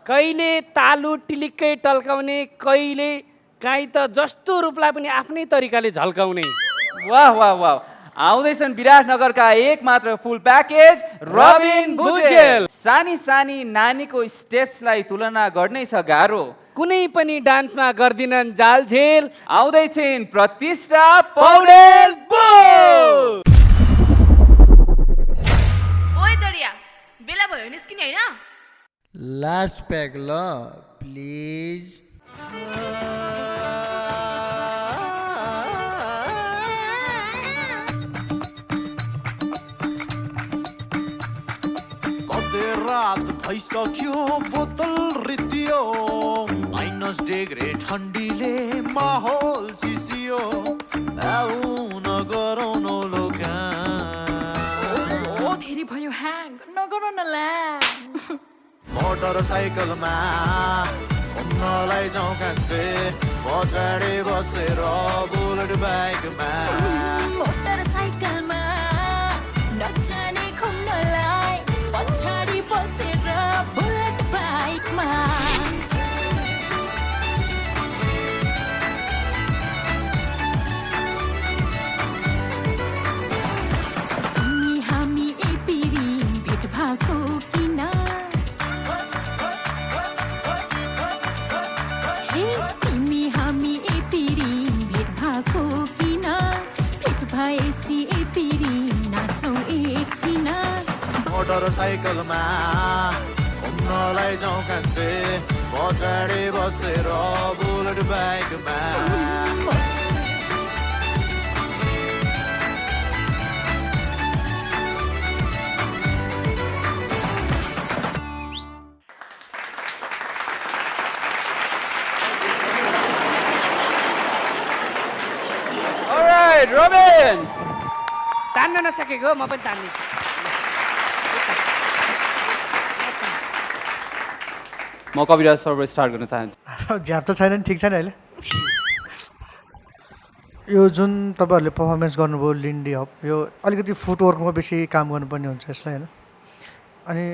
कहिले तालु टिलिक्कै टल्काउने कहिले काहीँ त जस्तो रूपलाई पनि आफ्नै तरिकाले झल्काउने वाह वाह वाह आउँदैछन् विराटनगरका एक मात्र फुल प्याकेज रबिन भुजेल सानी सानी नानीको स्टेप्सलाई तुलना गर्नै छ गाह्रो कुनै पनि डान्समा गर्दिनन् जालझेल आउँदैछिन् प्रतिष्ठा पौडेल ओए जडिया बेला भयो निस्किने हैन लास्ट प्याक ल प्लिज रात भइसक्यो बोतल रित्तियो माइनस डिग्री ठन्डीले माहौल चिसियो आउन गरौँ लोका ओ धेरै भयो ह्याङ नगरौ न ल्या मोटरसाइकलमा घुम्नलाई जाउँ कान्छे पछाडि बसेर बुलेट बाइकमा मोटरसाइकलमा नजाने घुम्नलाई पछाडि बसेर बुलेट बाइकमा हामी एपिरी भेट भएको किन हे तिमी हामी एपिरी भेट भएको किन भेट भएसी एपिरी नाचौँ एकछिन मोटरसाइकलमा घुम्नलाई जाउँ कान्छे पछाडि बसेर बुलेट बाइकमा All right, Robin. तान्न नसकेको म पनि तान्ने म कविराज सर्भ स्टार्ट गर्न चाहन्छु झ्याप त छैन नि ठिक छैन अहिले यो जुन तपाईँहरूले पर्फर्मेन्स गर्नुभयो लिन्डी हप यो अलिकति फुटवर्कमा बेसी काम गर्नुपर्ने हुन्छ यसलाई होइन अनि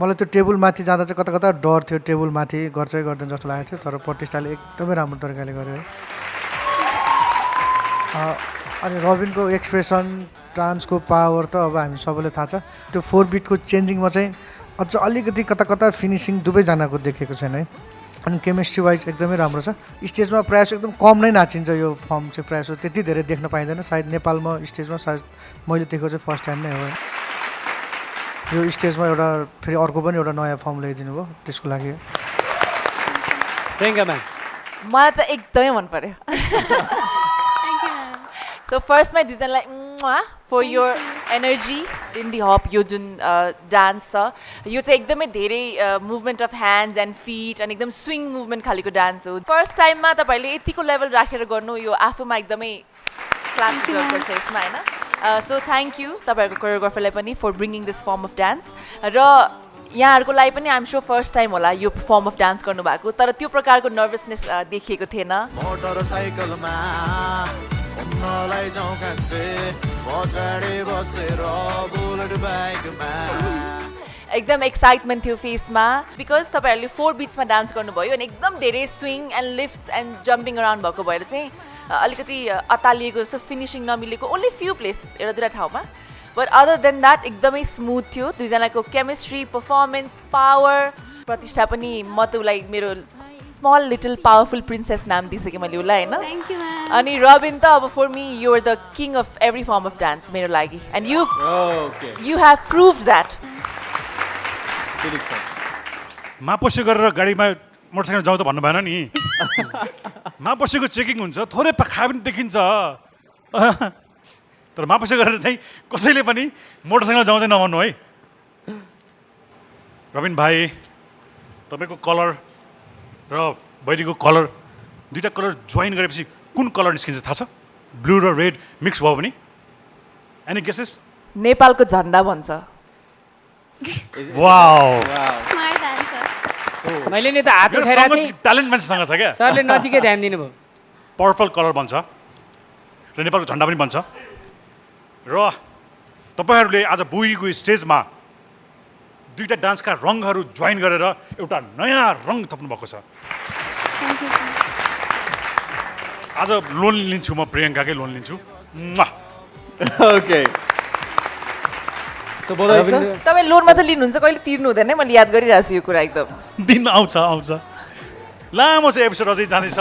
मलाई त्यो टेबलमाथि जाँदा चाहिँ कता कता डर थियो टेबलमाथि गर्छै गर्दैन जस्तो लागेको थियो तर प्रतिष्ठाले एकदमै राम्रो तरिकाले गर्यो है अनि रबिनको एक्सप्रेसन डान्सको पावर त अब हामी सबैलाई थाहा छ त्यो 4 बिटको चेन्जिङमा चाहिँ अझ अलिकति कता कता फिनिसिङ दुवैजनाको देखेको छैन है अनि केमिस्ट्री वाइज एकदमै राम्रो छ स्टेजमा प्रायः एकदम कम नै नाचिन्छ यो फर्म चाहिँ प्रायः त्यति धेरै देख्न पाइँदैन सायद नेपालमा स्टेजमा सायद मैले देखेको चाहिँ फर्स्ट टाइम नै हो यो स्टेजमा एउटा फेरि अर्को पनि एउटा नयाँ फर्म ल्याइदिनु भयो त्यसको लागि मलाई त एकदमै मन पर्यो सो फर्स्टमा दुईजनालाई फर योर एनर्जी लिन्डी हप यो जुन डान्स छ यो चाहिँ एकदमै धेरै movement of hands and fit अनि एकदम स्विङ मुभमेन्ट खालेको डान्स हो फर्स्ट टाइममा तपाईँहरूले यतिको लेभल राखेर गर्नु यो आफूमा एकदमै क्लास गर्नुपर्छ यसमा होइन सो थ्याङ्क यू तपाईँहरूको कोरियोग्राफरलाई पनि for bringing this form of dance र यहाँहरूको लागि पनि आइएम स्योर फर्स्ट टाइम होला यो फर्म अफ डान्स गर्नुभएको तर त्यो प्रकारको नर्भसनेस देखिएको थिएन मोटरसाइकलमा घुम्नलाई जाउँ कान्छे पछाडि बसेर बुलेट बाइकमा एकदम एक्साइटमेन्ट थियो फेसमा बिकज तपाईँहरूले 4 बिट्समा डान्स गर्नुभयो अनि एकदम धेरै swing and lifts and jumping around भएको भएर चाहिँ अलिकति अतालिएको जस्तो फिनिसिङ नमिलेको ओन्ली फ्यु प्लेसेस एउटा दुईवटा ठाउँमा बट अदर देन द्याट एकदमै स्मुथ थियो दुईजनाको केमिस्ट्री पर्फर्मेन्स पावर प्रतिष्ठा पनि म त उसलाई मेरो स्मल लिटल पावरफुल प्रिन्सेस नाम दिइसकेँ मैले उसलाई होइन अनि रबिन त अब for me you are the king of every form of dance मेरो लागि and you have proved that मापसी गरेर गाडीमा मोटरसाइकल जाउँ त भन्नु भएन नि मापसीको चेकिङ हुन्छ थोरै खायो पनि देखिन्छ तर मापसी गरेर चाहिँ कसैले पनि मोटरसाइकल जाउँ चाहिँ नभन्नु है रबिन भाइ तपाईँको कलर र बहिनीको कलर दुईवटा कलर जोइन गरेपछि कुन कलर निस्किन्छ थाहा छ ब्लू र रेड मिक्स भयो भने एनी गेसेस नेपालको झन्डा भन्छ वाउ स्मार्ट आन्सर मैले नि त हात उठाएर थिएँ ट्यालेन्ट मान्छेसँग छ क्या सरले नजिकै ध्यान दिनुभयो पर्पल कलर भन्छ र नेपालको झन्डा पनि भन्छ र तपाईँहरूले आज बुईको स्टेजमा दुईवटा डान्सका रङहरू जोइन गरेर एउटा नयाँ रङ थप्नु भएको छ आज लोन लिन्छु म प्रियङ्काकै लोन लिन्छु ओके तपाईँ लोन मात्र लिनुहुन्छ कहिले तिर्नु हुँदैन मैले याद गरिरहेको छु यो कुरा एकदम दिन आउँछ लामो चाहिँ एपिसोड अझै जाँदैछ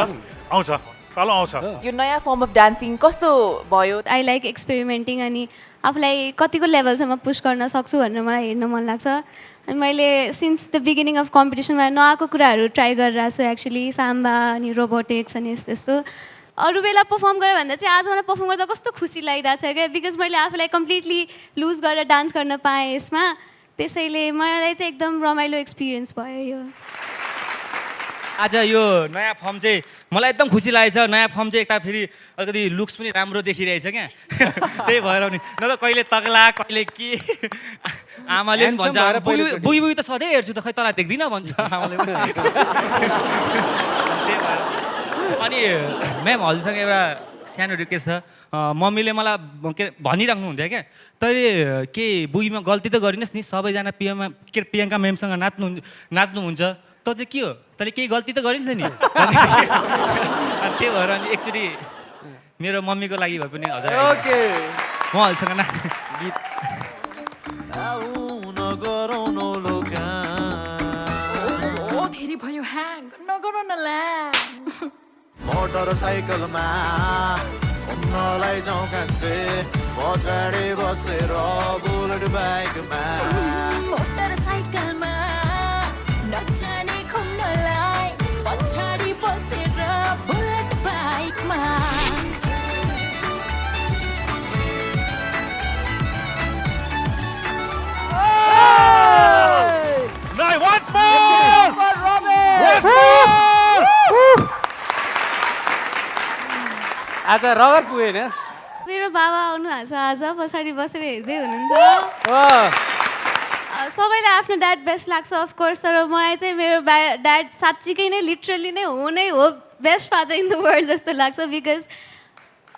आउँछ पालो आउँछ यो नयाँ फर्म अफ डान्सिङ कस्तो भयो आई लाइक एक्सपेरिमेन्टिङ अनि आफूलाई कतिको लेभलसम्म पुस गर्न सक्छु भनेर मलाई हेर्न मन लाग्छ अनि मैले सिन्स द बिगिनिङ अफ कम्पिटिसनमा नआएको कुराहरू ट्राई गरिरहेको छु एक्चुली साम्बा अनि रोबोटिक्स अनि यस्तो यस्तो अरू बेला पर्फर्म गरेर भन्दा चाहिँ आज मलाई पर्फर्म गर्दा कस्तो खुसी लागिरहेको छ क्या बिकज मैले आफूलाई कम्प्लिटली लुज गरेर डान्स गर्न पाएँ यसमा त्यसैले मलाई चाहिँ एकदम रमाइलो एक्सपिरियन्स भयो यो आज यो नयाँ फर्म चाहिँ मलाई एकदम खुसी लागेछ नयाँ फर्म चाहिँ एकता फेरि अलिकति लुक्स पनि राम्रो देखिरहेछ क्या त्यही भएर पनि न त कहिले तग्ला कहिले के आमाले पनि भन्छ बुई बुई त सधैँ हेर्छु त खै तँलाई देख्दिनँ भन्छ आमाले पनि त्यही भएर अनि म्याम हजुरसँग एउटा सानो रिक्वेस्ट छ मम्मीले मलाई के भनिराख्नु हुन्थ्यो क्या तैँले के बुईमा गल्ती त गरिनस् नि सबैजना प्रियङ्का म्यामसँग नाच्नुहुन्छ त चाहिँ के हो तैँले केही गल्ती त गरिस् नि अनि त्यही भएर अनि एकचोटि मेरो मम्मीको लागि भए पनि हजुर म हजुरसँग गीत धेरै भयो ह्याङ नगरौ न ल्या मोटरसाइकलमा घुम्नलाई जाउँ कान्छे पछाडि बसेर बुलेट बाइकमा मोटरसाइकलमा नजाने घुम्नलाई पछाडि बसेर बुलेट बाइकमा Once more! Once more! आज रगर पुगेन मेरो बाबा आउनु भएको छ आज पछाडि बसेर हेर्दै हुनुहुन्छ सबैलाई आफ्नो ड्याड बेस्ट लाग्छ अफकोर्स तर मलाई चाहिँ मेरो ड्याड साँच्चीकै नै लिटरली नै हो best father in the world जस्तो लाग्छ बिकज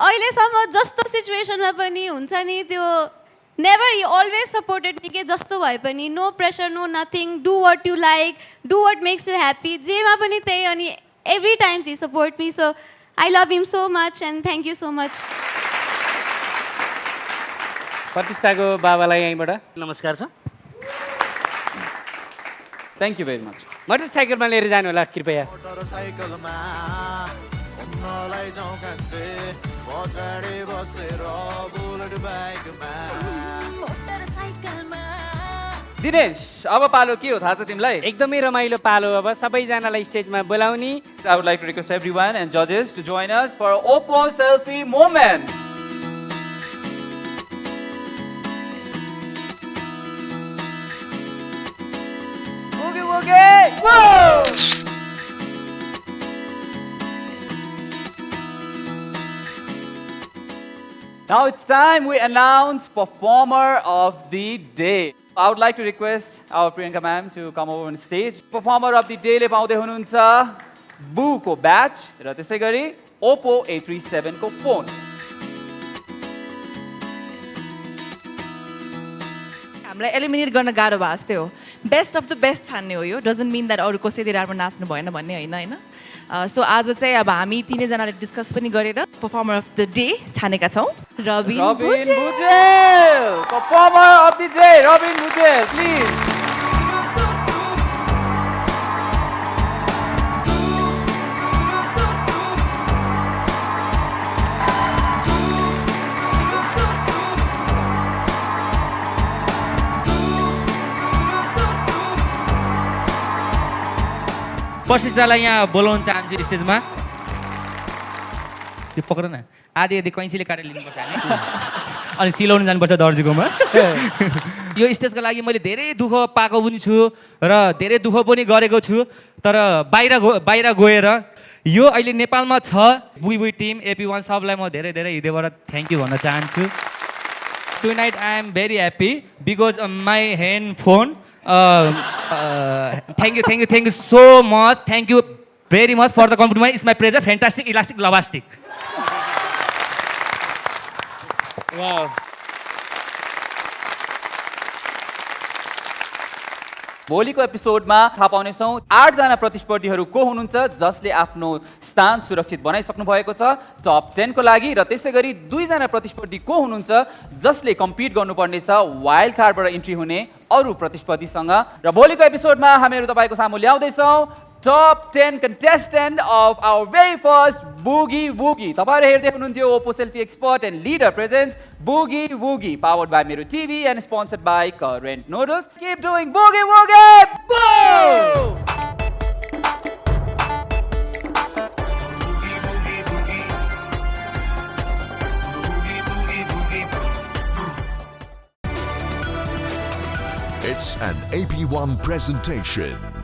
अहिलेसम्म जस्तो सिचुएसनमा पनि हुन्छ नि त्यो never you always supported me के जस्तो भए पनि no pressure no nothing do what you like do what makes you happy जेमा पनि त्यही अनि every times he support me so I love him so much and thank you so much प्रतिष्ठाको बाबालाई यहीँबाट नमस्कार छ थ्याङ्क यू भेरी मच मोटरसाइकलमा लिएर जानु होला कृपया मोटरसाइकलमा घुम्नलाई जाउँ कान्छे पछाडि बसेर बुलेट बाइकमा मोटरसाइकलमा दिनेश अब पालो के हो थाहा छ तिमीलाई एकदमै रमाइलो पालो अब सबैजनालाई स्टेजमा बोलाउने I would like to request everyone and judges to join us for Oppo selfie moment. Woogie woogie! Woo! Now it's time we announce performer of the day. I would like to request our Priyanka ma'am to come over on stage. Performer of the day ले पाउँदै हुनुहुन्छ बू को ब्याच र त्यसै गरी Oppo A37 को फोन. हामीलाई एलिमिनेट गर्न गाह्रो भएको जस्तै हो बेस्ट अफ द बेस्ट छान्ने हो यो डजन्ट मिन द्याट अरू कसैले राम्रो नाच्नु भएन भन्ने होइन होइन सो आज चाहिँ अब हामी तिनैजनाले डिस्कस पनि गरेर पर्फर्मर अफ द डे छानेका छौँ Rabin Bhujel performer of the day Rabin Bhujel please प्रशिक्षालाई यहाँ बोलाउन चाहन्छु स्टेजमा। त्यो पक्र न, आधी आधी कैँचीले काटेर लिनुपर्छ हामी अनि सिलाउनु जानुपर्छ दर्जीकोमा। यो स्टेजको लागि मैले धेरै दुःख पाएको पनि छु र धेरै दुःख पनि गरेको छु, तर बाहिर गएर यो अहिले नेपालमा छ बुई बुई टिम AP1 सबलाई म धेरै धेरै हृदयबाट थ्याङ्क यू भन्न चाहन्छु। Tonight I am very happy because my handphone. Thank you so much. Thank you very much for the compliment. It's my pleasure. Fantastic, elastic, lovastic. Wow. भोलिको एपिसोडमा थाहा पाउनेछौँ 8 जना प्रतिस्पर्धीहरू को हुनुहुन्छ जसले आफ्नो स्थान सुरक्षित बनाइसक्नु भएको छ टप 10 को लागि, र त्यसै गरी 2 जना प्रतिस्पर्धी को हुनुहुन्छ जसले कम्पिट गर्नुपर्ने छ वाइल्ड कार्डबाट इन्ट्री हुने अरू प्रतिस्पर्धीसँग। र भोलिको एपिसोडमा हामीहरू तपाईँको सामु ल्याउँदैछौँ top 10 contestant of our very first Boogie Woogie. तपाईँहरू हेर्दै हुनुहुन्थ्यो Oppo selfie expert and leader presents Boogie Woogie, powered by Mero TV and sponsored by Current Noodles. Keep doing Boogie Woogie! Boo! It's an AP1 presentation.